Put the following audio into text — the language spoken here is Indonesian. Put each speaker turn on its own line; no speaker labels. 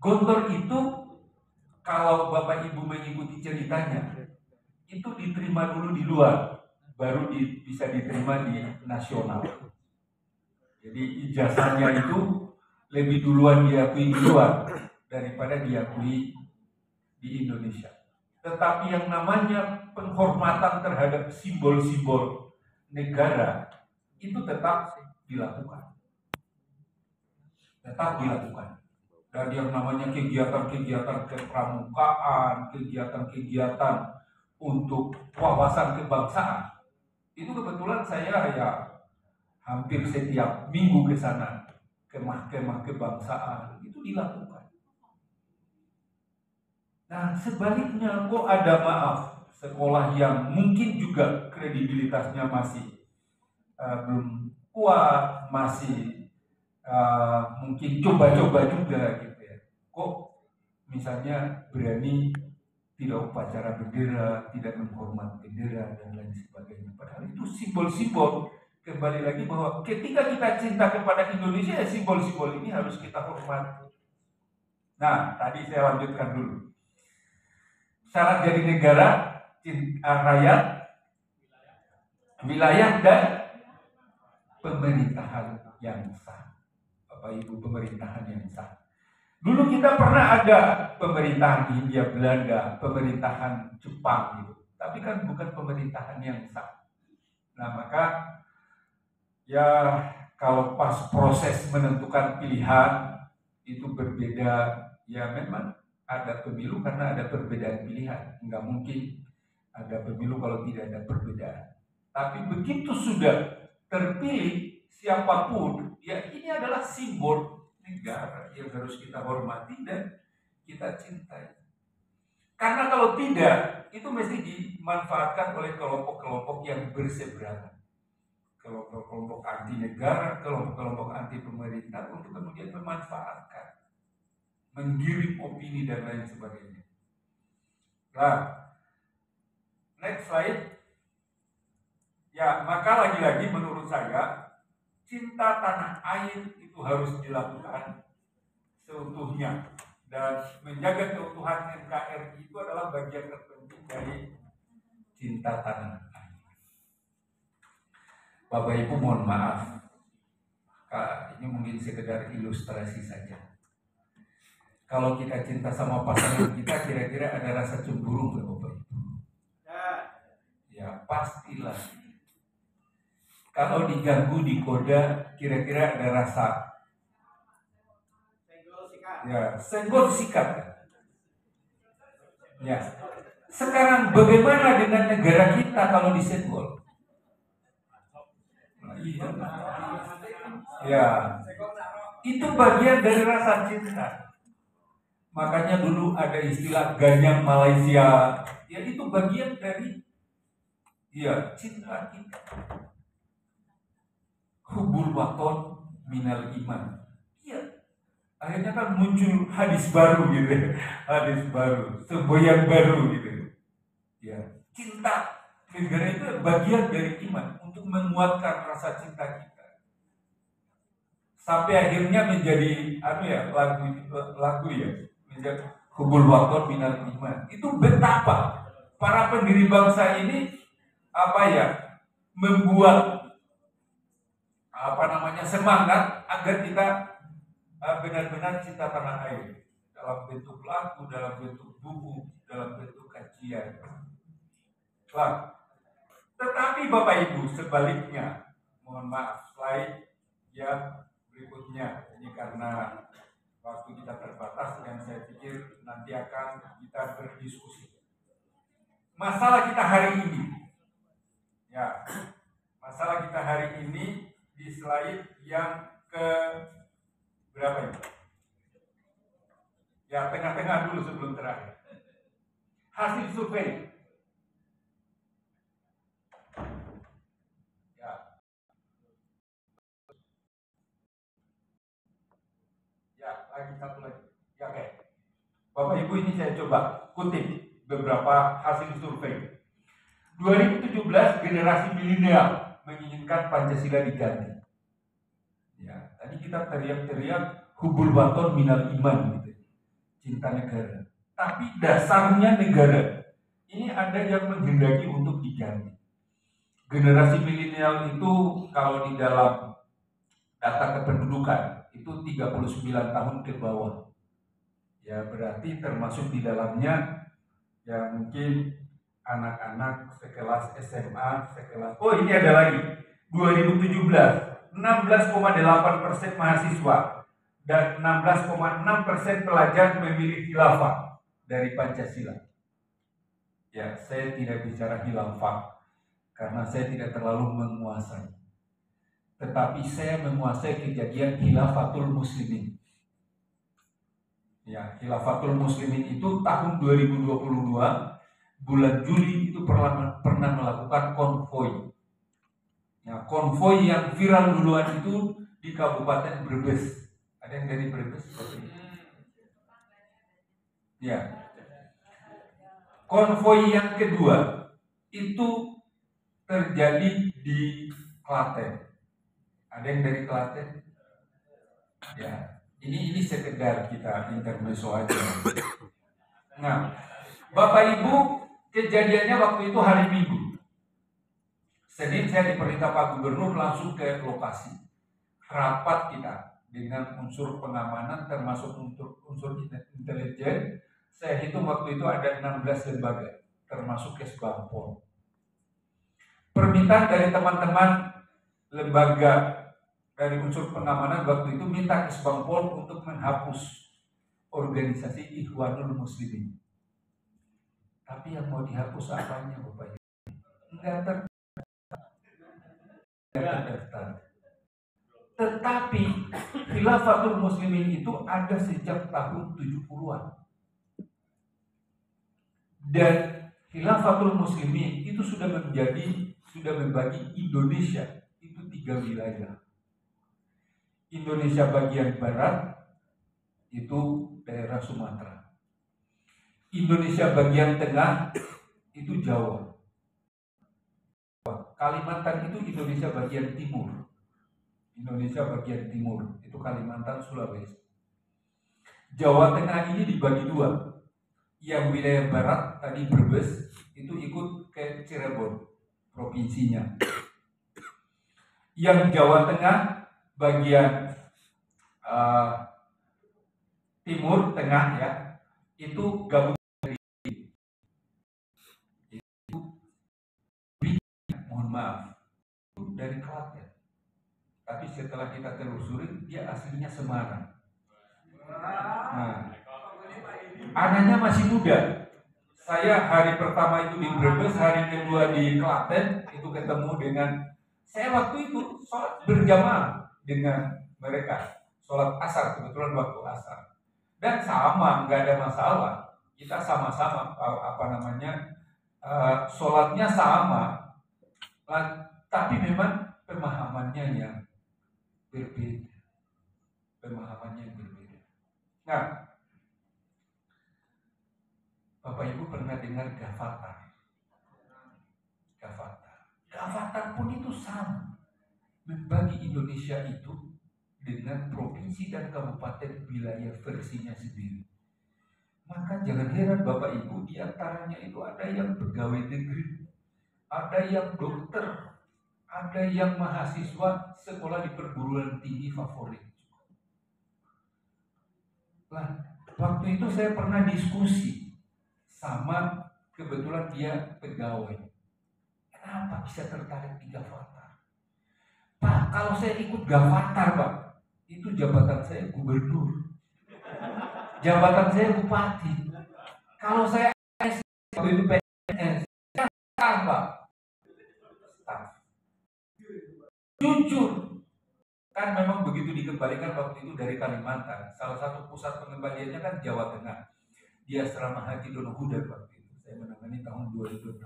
Gontor itu kalau Bapak Ibu mengikuti ceritanya, itu diterima dulu di luar, baru bisa diterima di nasional. Jadi ijazahnya itu lebih duluan diakui di luar daripada diakui di Indonesia. Tetapi yang namanya penghormatan terhadap simbol-simbol negara itu tetap dilakukan. Dan yang namanya kegiatan-kegiatan kepramukaan, kegiatan-kegiatan untuk wawasan kebangsaan, itu kebetulan saya ya hampir setiap minggu ke sana, kemah-kemah kebangsaan, itu dilakukan. Nah, sebaliknya kok ada sekolah yang mungkin juga kredibilitasnya masih belum kuat, masih mungkin coba-coba juga gitu ya. Kok misalnya berani tidak upacara bendera, tidak menghormat bendera dan lain sebagainya. Padahal itu simbol-simbol. Kembali lagi bahwa ketika kita cinta kepada Indonesia, ya simbol-simbol ini harus kita hormati. Nah, tadi saya lanjutkan dulu. Syarat jadi negara, rakyat, wilayah dan pemerintahan yang sah. Bapak Ibu, pemerintahan yang sah. Dulu kita pernah ada pemerintahan di Hindia Belanda, pemerintahan Jepang gitu. Tapi kan bukan pemerintahan yang sah. Nah, maka ya kalau pas proses menentukan pilihan itu berbeda, ya memang ada pemilu karena ada perbedaan pilihan. Enggak mungkin ada pemilu kalau tidak ada perbedaan. Tapi begitu sudah terpilih siapapun, ya ini adalah simbol negara yang harus kita hormati dan kita cintai. Karena kalau tidak, itu mesti dimanfaatkan oleh kelompok-kelompok yang berseberangan. Kelompok-kelompok anti negara, kelompok-kelompok anti pemerintah untuk kemudian memanfaatkan, menggiring opini dan lain sebagainya. Nah, next slide. Ya, maka lagi-lagi menurut saya cinta tanah air itu harus dilakukan seutuhnya, dan menjaga keutuhan NKRI itu adalah bagian terpenting dari cinta tanah air. Bapak Ibu mohon maaf, ini mungkin sekedar ilustrasi saja. Kalau kita cinta sama pasangan kita, kira-kira ada rasa cemburu nggak Bapak Ibu? Ya pastilah. Kalau diganggu, digoda, kira-kira ada rasa senggol sikat. Ya. Sekarang bagaimana dengan negara kita kalau disenggol? Ya, itu bagian dari rasa cinta. Makanya dulu ada istilah ganyang Malaysia. Ya itu bagian dari cinta kita. Hubul waton minal iman. Iya. Akhirnya kan muncul hadis baru gitu. Hadis baru, semboyan baru gitu. Ya, cinta negara itu bagian dari iman untuk menguatkan rasa cinta kita. Sampai akhirnya menjadi lagu ya, menjadi hubul waton minal iman. Itu betapa para pendiri bangsa ini membuat semangat agar kita benar-benar cinta tanah air dalam bentuk lagu, dalam bentuk buku, dalam bentuk kajian. Tetapi Bapak Ibu sebaliknya, mohon maaf, slide yang berikutnya ini karena waktu kita terbatas dan saya pikir nanti akan kita berdiskusi. Masalah kita hari ini, di slide yang ke berapa ini? Ya, tengah-tengah dulu sebelum terakhir. Hasil survei. Ya, lagi satu lagi. Ya, oke. Bapak Ibu, ini saya coba kutip beberapa hasil survei. 2017 generasi milenial menginginkan Pancasila diganti. Ya, tadi kita teriak-teriak hubul waton minal iman gitu. cinta negara. Tapi dasarnya negara. Ini ada yang menghendaki untuk diganti. Generasi milenial itu kalau di dalam data kependudukan itu 39 tahun ke bawah. Ya berarti termasuk di dalamnya ya mungkin anak-anak sekelas SMA, sekelas. Oh ini ada lagi. 2017, 16,8% mahasiswa dan 16,6% pelajar memilih khilafah dari Pancasila. Ya, saya tidak bicara khilafah karena saya tidak terlalu menguasai. Tetapi saya menguasai kejadian khilafatul muslimin. Ya, khilafatul muslimin itu tahun 2022 bulan Juli itu pernah melakukan konvoi. Ya, konvoi yang viral duluan itu di Kabupaten Brebes. Ada yang dari Brebes? Ya. Konvoi yang kedua itu terjadi di Klaten. Ada yang dari Klaten? Ya. Ini sekedar kita intermezzo aja. Nah, Bapak Ibu, kejadiannya waktu itu hari Minggu. Senin saya diperintah Pak Gubernur langsung ke lokasi. Rapat kita dengan unsur pengamanan termasuk unsur intelijen. Saya hitung waktu itu ada 16 lembaga termasuk Kesbangpol. Permintaan dari teman-teman lembaga dari unsur pengamanan waktu itu minta Kesbangpol untuk menghapus organisasi Ikhwanul Muslimin. Tapi yang mau dihapus apanya Bapak Ibu? Enggak terdaftar. Tetapi Khilafatul Muslimin itu ada sejak tahun 70-an. Dan Khilafatul Muslimin itu sudah membagi Indonesia itu 3 wilayah. Indonesia bagian barat itu daerah Sumatera. Indonesia bagian tengah itu Jawa. Kalimantan itu Indonesia bagian timur. Indonesia bagian timur itu Kalimantan, Sulawesi. Jawa Tengah ini dibagi 2. Yang wilayah barat tadi Brebes itu ikut ke Cirebon provinsinya. Yang Jawa Tengah bagian timur tengah ya itu gabung dari itu, mohon maaf dari Klaten. Tapi setelah kita telusuri dia aslinya Semarang. Nah, anaknya masih muda. Saya hari pertama itu di Brebes, hari kedua di Klaten itu ketemu dengan saya waktu itu sholat berjamaah dengan mereka, sholat asar kebetulan waktu asar dan sama nggak ada masalah, kita sama-sama sholatnya sama, tapi memang pemahamannya yang berbeda. Nah, Bapak Ibu pernah dengar Gavatar? Gavatar pun itu sama, membagi Indonesia itu dengan provinsi dan kabupaten wilayah versinya sendiri. Maka jangan heran Bapak Ibu, di antaranya itu ada yang pegawai negeri, ada yang dokter, ada yang mahasiswa sekolah di perguruan tinggi favorit. Nah, waktu itu saya pernah diskusi sama, kebetulan dia pegawai. Kenapa bisa tertarik di Gavatar? Pak, kalau saya ikut Gavatar, Pak, itu jabatan saya gubernur, jabatan saya bupati. Kalau saya itu PNS, Pak, jujur, kan memang begitu dikembalikan waktu itu dari Kalimantan. Salah satu pusat pengembaliannya kan Jawa Tengah. Di Asrama Haji Donohudan waktu itu. Saya menangani tahun 2016.